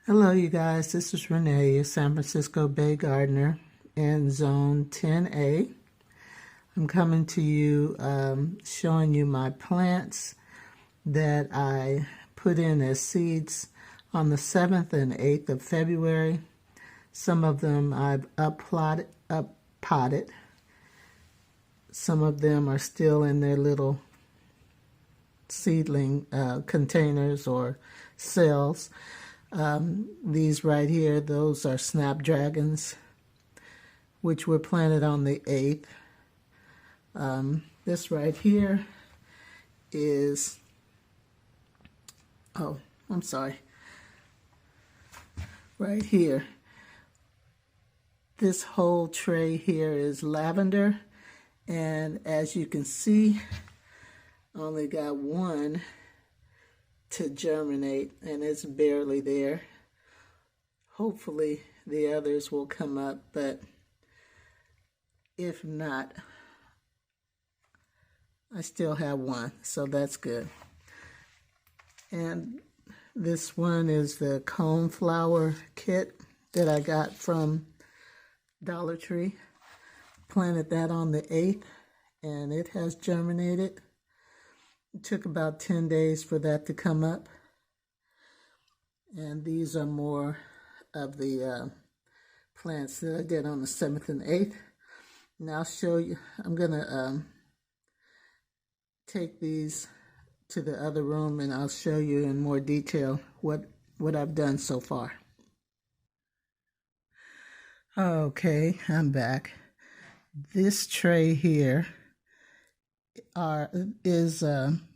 Hello, you guys. This is Renee, your San Francisco Bay Gardener in Zone 10A. I'm coming to you showing you my plants that I put in as seeds on the 7th and 8th of February. Some of them I've up-potted. Some of them are still in their little seedling containers or cells. These right here, those are snapdragons, which were planted on the 8th. This right here is, right here. This whole tray here is lavender, and as you can see, I only got one to germinate, and it's barely there. Hopefully the others will come up, but if not, I still have one, so that's good. And this one is the coneflower kit that I got from Dollar Tree. Planted that on the 8th, and it has germinated. It took about 10 days for that to come up. And these are more of the plants that I did on the 7th and 8th. Now I'll show you, I'm going to take these to the other room and I'll show you in more detail what I've done so far. Okay, I'm back. This tray here is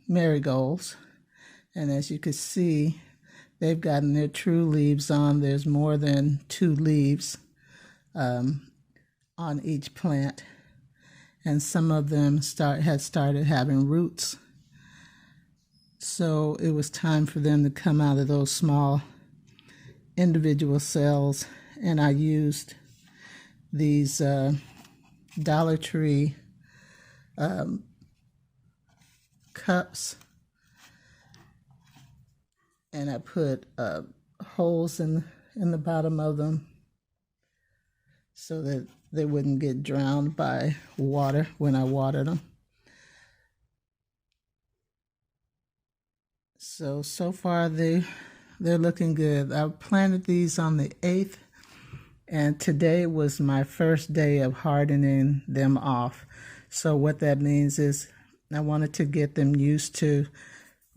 marigolds, and as you can see, they've gotten their true leaves on. There's more than 2 leaves on each plant, and some of them had started having roots, so it was time for them to come out of those small individual cells, and I used these Dollar Tree cups, and I put holes in the bottom of them so that they wouldn't get drowned by water when I watered them. So far they're looking good. I planted these on the 8th, and today was my first day of hardening them off. So what that means is I wanted to get them used to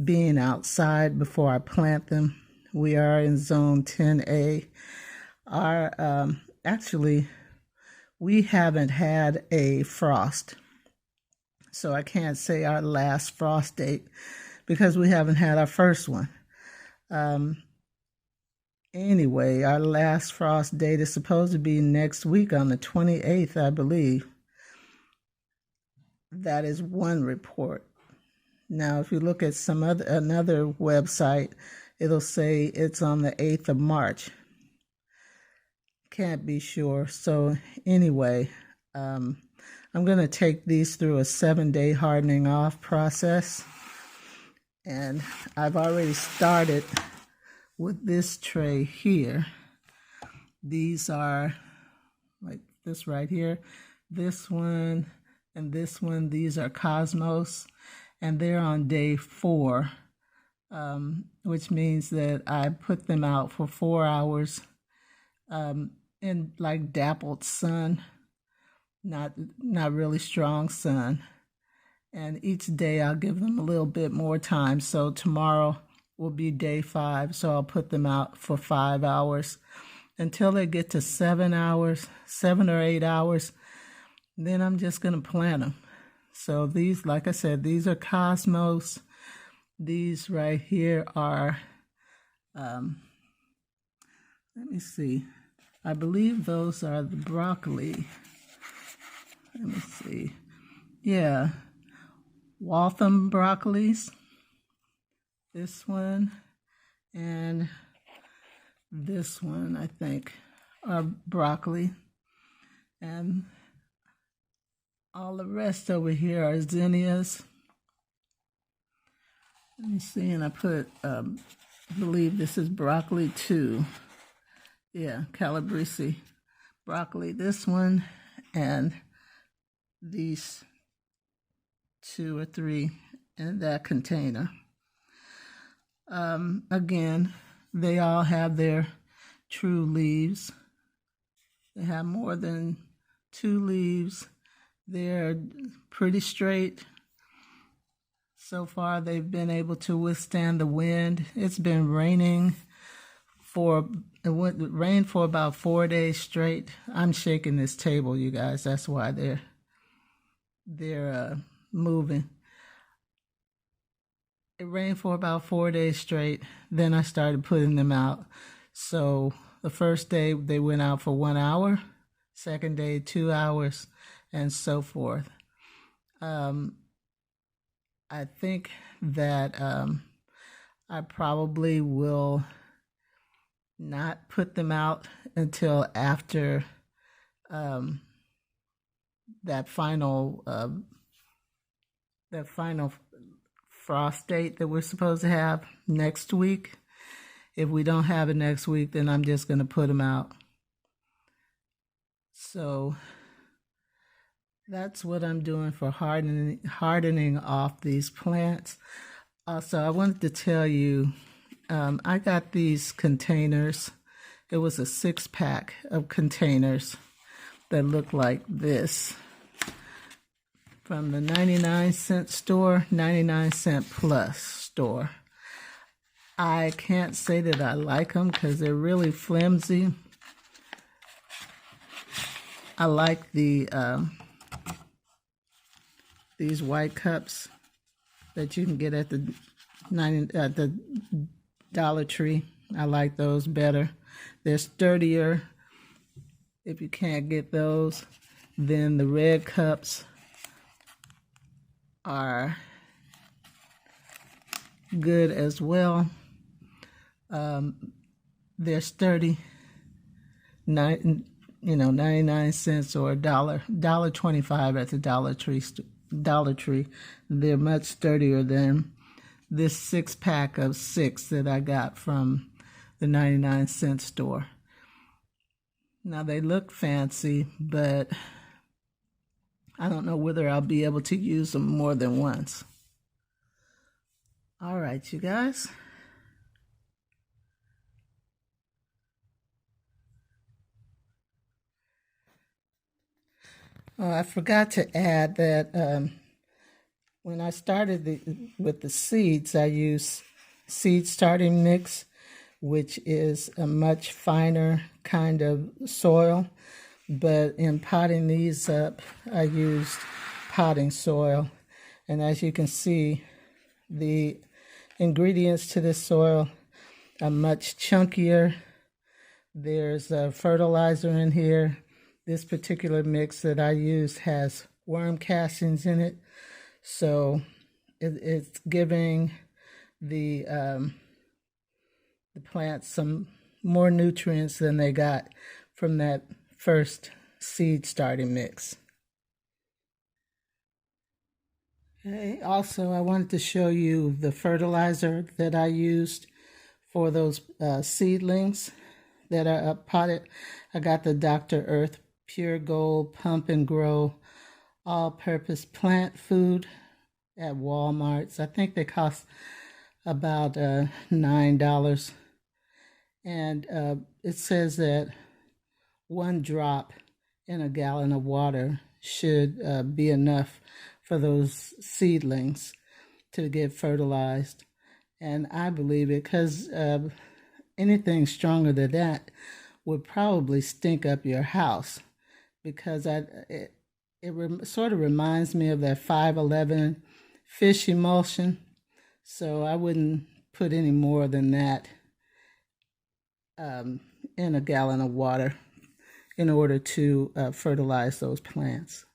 being outside before I plant them. We are in Zone 10A. Actually, we haven't had a frost, so I can't say our last frost date because we haven't had our first one. Anyway, our last frost date is supposed to be next week on the 28th, I believe. That is one report. Now, if you look at another website, it'll say it's on the 8th of March. Can't be sure. So anyway, I'm going to take these through a 7-day hardening off process. And I've already started with this tray here. These are like this right here, this one, and this one. These are Cosmos, and they're on day 4, which means that I put them out for 4 hours in like dappled sun, not really strong sun. And each day I'll give them a little bit more time. So tomorrow will be day 5, so I'll put them out for 5 hours until they get to 7 hours, 7 or 8 hours. Then I'm just going to plant them. So these, like I said, these are Cosmos. These right here are, let me see, I believe those are the broccoli. Let me see. Yeah, Waltham broccolis. This one and this one, I think, are broccoli. And all the rest over here are zinnias. Let me see, and I put, I believe this is broccoli too. Yeah, calabrese broccoli. This one and these 2 or 3 in that container. Again, they all have their true leaves. They have more than 2 leaves. They're pretty straight. So far, they've been able to withstand the wind. It's been raining it rained for about 4 days straight. I'm shaking this table, you guys. That's why they're moving. It rained for about 4 days straight. Then I started putting them out. So the first day they went out for 1 hour, second day 2 hours, and so forth. I think that I probably will not put them out until after that final frost date that we're supposed to have next week. If we don't have it next week, then I'm just going to put them out. So that's what I'm doing for hardening off these plants. Also, I wanted to tell you, I got these containers. It was a 6-pack of containers that look like this from the 99-cent store, 99-cent plus store. I can't say that I like them because they're really flimsy. I like these white cups that you can get at the Dollar Tree. I like those better. They're sturdier. If you can't get those, then the red cups are good as well. They're sturdy. 99 cents or $1.25 at the Dollar Tree. They're much sturdier than this 6-pack of 6 that I got from the 99-cent store. Now they look fancy, but I don't know whether I'll be able to use them more than once. All right, you guys. Oh, I forgot to add that when I started with the seeds, I used seed starting mix, which is a much finer kind of soil. But in potting these up, I used potting soil. And as you can see, the ingredients to this soil are much chunkier. There's a fertilizer in here. This particular mix that I used has worm castings in it. So it's giving the plants some more nutrients than they got from that first seed starting mix. Okay, also I wanted to show you the fertilizer that I used for those seedlings that are potted. I got the Dr. Earth Pure Gold Pump and Grow all-purpose plant food at Walmart's. I think they cost about $9. And it says that 1 drop in a gallon of water should be enough for those seedlings to get fertilized. And I believe it because anything stronger than that would probably stink up your house, because it sort of reminds me of that 511 fish emulsion. So I wouldn't put any more than that in a gallon of water in order to fertilize those plants.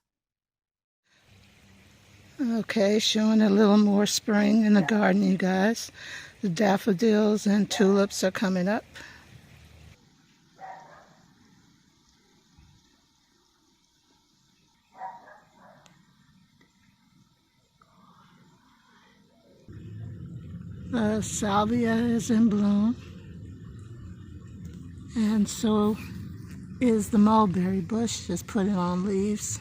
Okay, showing a little more spring in the garden, you guys. The daffodils and tulips are coming up. Salvia is in bloom. And so is the mulberry bush, just putting on leaves.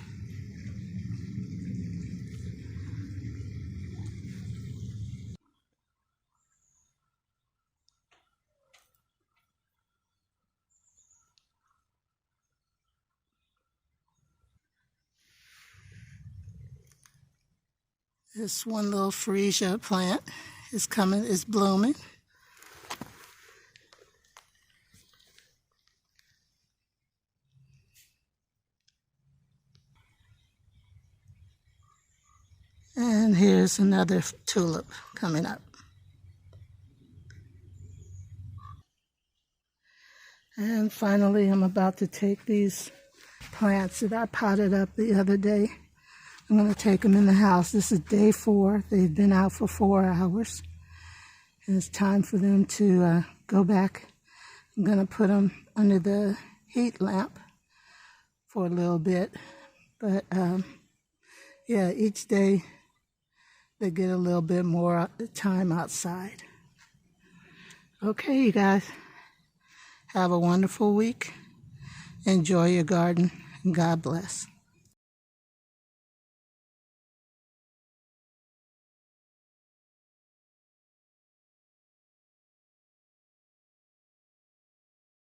This one little freesia plant is blooming. And here's another tulip coming up. And finally, I'm about to take these plants that I potted up the other day. I'm going to take them in the house. This is day 4. They've been out for 4 hours. And it's time for them to go back. I'm going to put them under the heat lamp for a little bit. But yeah, each day they get a little bit more time outside. Okay, you guys. Have a wonderful week. Enjoy your garden. And God bless.